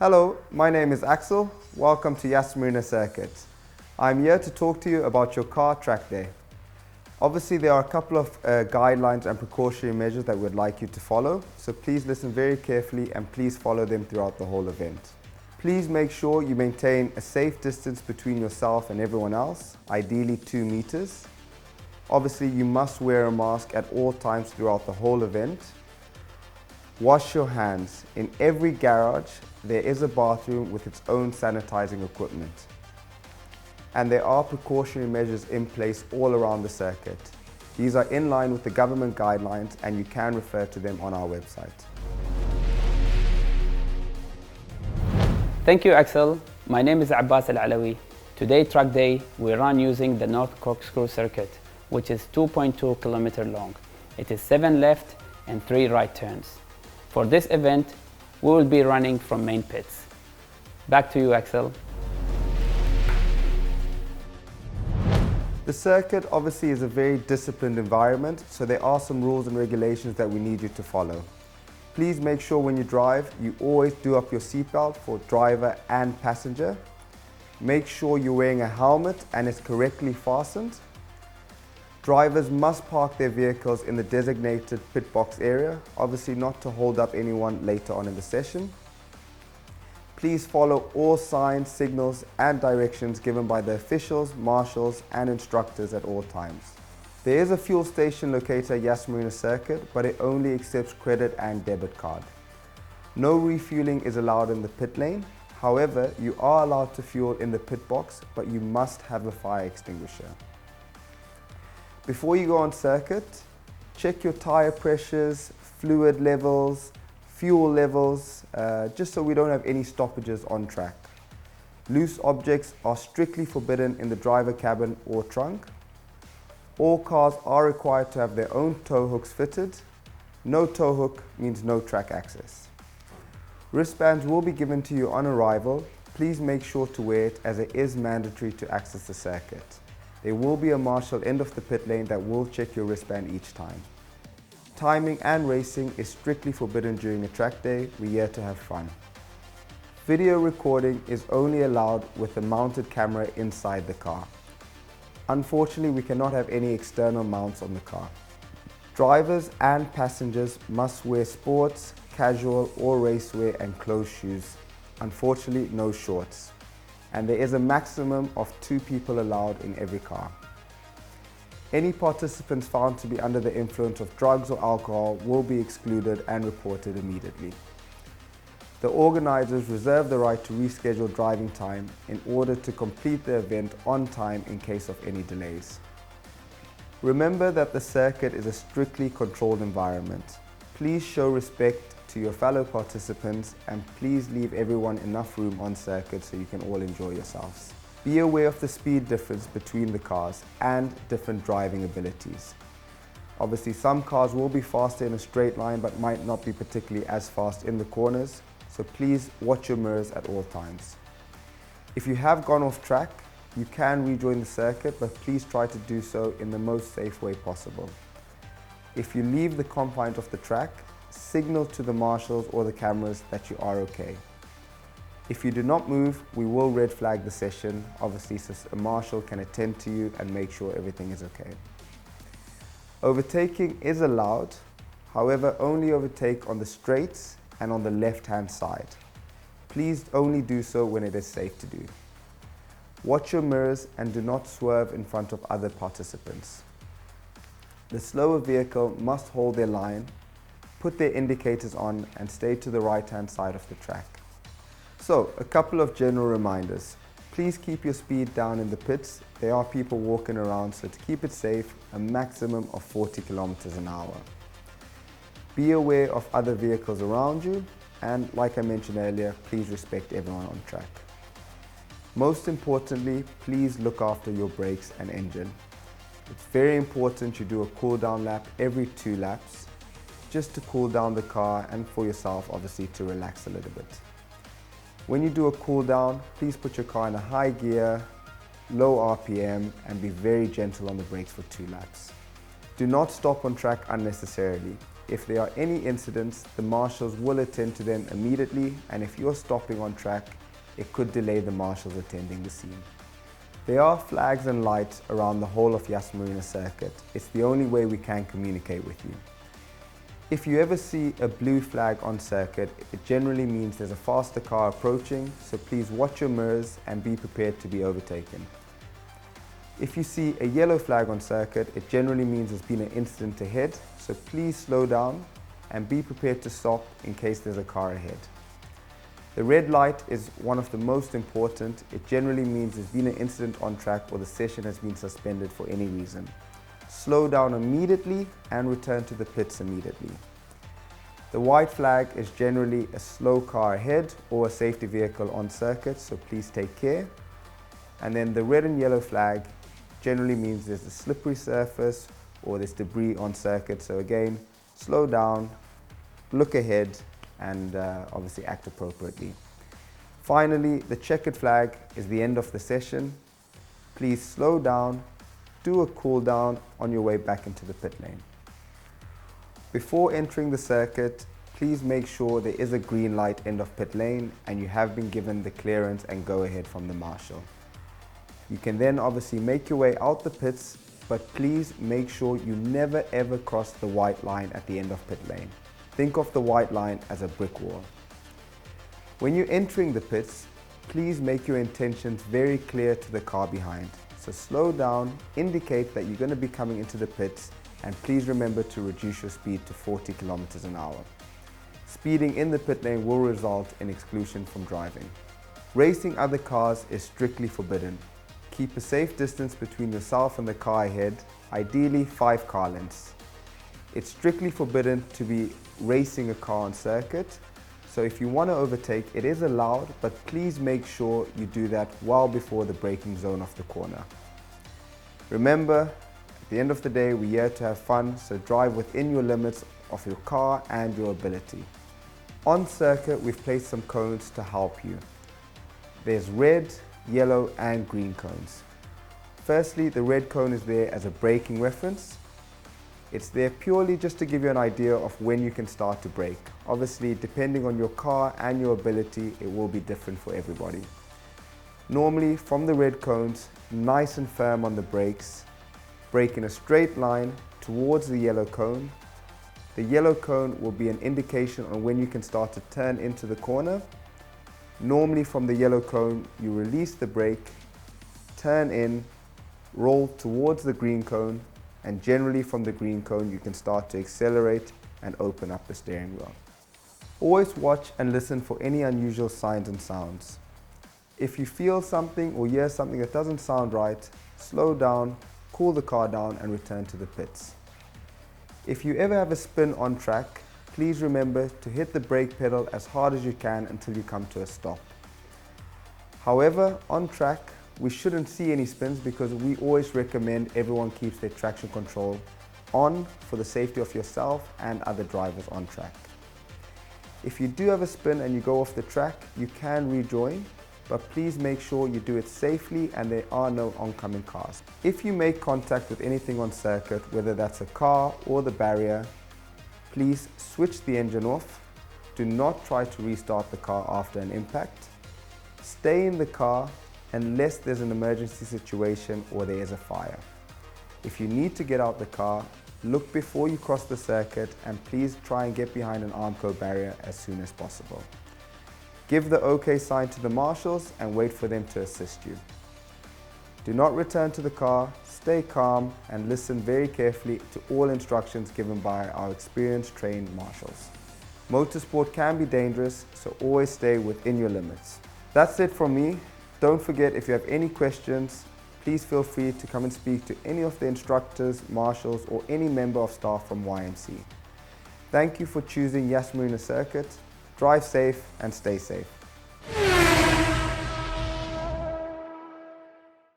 Hello, my name is Axel. Welcome to Yas Marina Circuit. I'm here to talk to you about your car track day. Obviously, there are a couple of guidelines and precautionary measures that we'd like you to follow, so please listen very carefully and please follow them throughout the whole event. Please make sure you maintain a safe distance between yourself and everyone else, ideally 2 meters. Obviously, you must wear a mask at all times throughout the whole event. Wash your hands. In every garage, there is a bathroom with its own sanitizing equipment. And there are precautionary measures in place all around the circuit. These are in line with the government guidelines and you can refer to them on our website. Thank you, Axel. My name is Abbas Al-Alawi. Today, track day, we run using the North Corkscrew circuit, which is 2.2 kilometers long. It is 7 left and 3 right turns. For this event, we will be running from main pits. Back to you, Axel. The circuit obviously is a very disciplined environment, so there are some rules and regulations that we need you to follow. Please make sure when you drive, you always do up your seatbelt for driver and passenger. Make sure you're wearing a helmet and it's correctly fastened. Drivers must park their vehicles in the designated pit box area, obviously not to hold up anyone later on in the session. Please follow all signs, signals and directions given by the officials, marshals and instructors at all times. There is a fuel station located at Yas Marina Circuit, but it only accepts credit and debit card. No refueling is allowed in the pit lane. However, you are allowed to fuel in the pit box, but you must have a fire extinguisher. Before you go on circuit, check your tire pressures, fluid levels, fuel levels, just so we don't have any stoppages on track. Loose objects are strictly forbidden in the driver cabin or trunk. All cars are required to have their own tow hooks fitted. No tow hook means no track access. Wristbands will be given to you on arrival. Please make sure to wear it as it is mandatory to access the circuit. There will be a marshal end of the pit lane that will check your wristband each time. Timing and racing is strictly forbidden during a track day. We're here to have fun. Video recording is only allowed with a mounted camera inside the car. Unfortunately, we cannot have any external mounts on the car. Drivers and passengers must wear sports, casual or racewear and closed shoes. Unfortunately, no shorts. And there is a maximum of 2 people allowed in every car. Any participants found to be under the influence of drugs or alcohol will be excluded and reported immediately. The organizers reserve the right to reschedule driving time in order to complete the event on time in case of any delays. Remember that the circuit is a strictly controlled environment. Please show respect to your fellow participants and please leave everyone enough room on circuit so you can all enjoy yourselves. Be aware of the speed difference between the cars and different driving abilities. Obviously, some cars will be faster in a straight line but might not be particularly as fast in the corners, so please watch your mirrors at all times. If you have gone off track, you can rejoin the circuit, but please try to do so in the most safe way possible. If you leave the confines of the track, signal to the marshals or the cameras that you are okay. If you do not move, we will red flag the session, obviously, so a marshal can attend to you and make sure everything is okay. Overtaking is allowed, however, only overtake on the straights and on the left-hand side. Please only do so when it is safe to do. Watch your mirrors and do not swerve in front of other participants. The slower vehicle must hold their line, put their indicators on and stay to the right-hand side of the track. So, a couple of general reminders. Please keep your speed down in the pits. There are people walking around, so to keep it safe, a maximum of 40 kilometers an hour. Be aware of other vehicles around you, and like I mentioned earlier, please respect everyone on track. Most importantly, please look after your brakes and engine. It's very important you do a cool down lap every 2 laps, just to cool down the car and for yourself, obviously, to relax a little bit. When you do a cool down, please put your car in a high gear, low RPM, and be very gentle on the brakes for 2 laps. Do not stop on track unnecessarily. if there are any incidents, the marshals will attend to them immediately, and if you're stopping on track, it could delay the marshals attending the scene. There are flags and lights around the whole of Yas Marina Circuit. It's the only way we can communicate with you. If you ever see a blue flag on circuit, it generally means there's a faster car approaching, so please watch your mirrors and be prepared to be overtaken. If you see a yellow flag on circuit, it generally means there's been an incident ahead, so please slow down and be prepared to stop in case there's a car ahead. The red light is one of the most important. It generally means there's been an incident on track or the session has been suspended for any reason. Slow down immediately and return to the pits immediately. The white flag is generally a slow car ahead or a safety vehicle on circuit, so please take care. And then the red and yellow flag generally means there's a slippery surface or there's debris on circuit, so again, slow down, look ahead, and obviously act appropriately. Finally, the checkered flag is the end of the session. Please slow down, do a cool down on your way back into the pit lane. Before entering the circuit, please make sure there is a green light end of pit lane and you have been given the clearance and go ahead from the marshal. You can then obviously make your way out the pits, but please make sure you never ever cross the white line at the end of pit lane. Think of the white line as a brick wall. When you're entering the pits, please make your intentions very clear to the car behind. So slow down, indicate that you're going to be coming into the pits, and please remember to reduce your speed to 40 kilometers an hour. Speeding in the pit lane will result in exclusion from driving. Racing other cars is strictly forbidden. Keep a safe distance between yourself and the car ahead, ideally 5 car lengths. It's strictly forbidden to be racing a car on circuit, so if you want to overtake, it is allowed, but please make sure you do that well before the braking zone of the corner. Remember, at the end of the day, we're here to have fun, so drive within your limits of your car and your ability. On circuit, we've placed some cones to help you. There's red, yellow and green cones. Firstly, the red cone is there as a braking reference. It's there purely just to give you an idea of when you can start to brake. Obviously, depending on your car and your ability, it will be different for everybody. Normally, from the red cones, nice and firm on the brakes, brake in a straight line towards the yellow cone. The yellow cone will be an indication on when you can start to turn into the corner. Normally, from the yellow cone, you release the brake, turn in, roll towards the green cone, and generally from the green cone you can start to accelerate and open up the steering wheel. Always watch and listen for any unusual signs and sounds. If you feel something or hear something that doesn't sound right, slow down, cool the car down and return to the pits. If you ever have a spin on track, please remember to hit the brake pedal as hard as you can until you come to a stop. However, on track, we shouldn't see any spins because we always recommend everyone keeps their traction control on for the safety of yourself and other drivers on track. If you do have a spin and you go off the track, you can rejoin, but please make sure you do it safely and there are no oncoming cars. If you make contact with anything on circuit, whether that's a car or the barrier, please switch the engine off. Do not try to restart the car after an impact. Stay in the car unless there's an emergency situation or there is a fire. If you need to get out the car, look before you cross the circuit and please try and get behind an Armco barrier as soon as possible. Give the OK sign to the marshals and wait for them to assist you. Do not return to the car, stay calm and listen very carefully to all instructions given by our experienced trained marshals. Motorsport can be dangerous, so always stay within your limits. That's it from me. Don't forget, if you have any questions, please feel free to come and speak to any of the instructors, marshals, or any member of staff from YMC. Thank you for choosing Yas Marina Circuit. Drive safe and stay safe.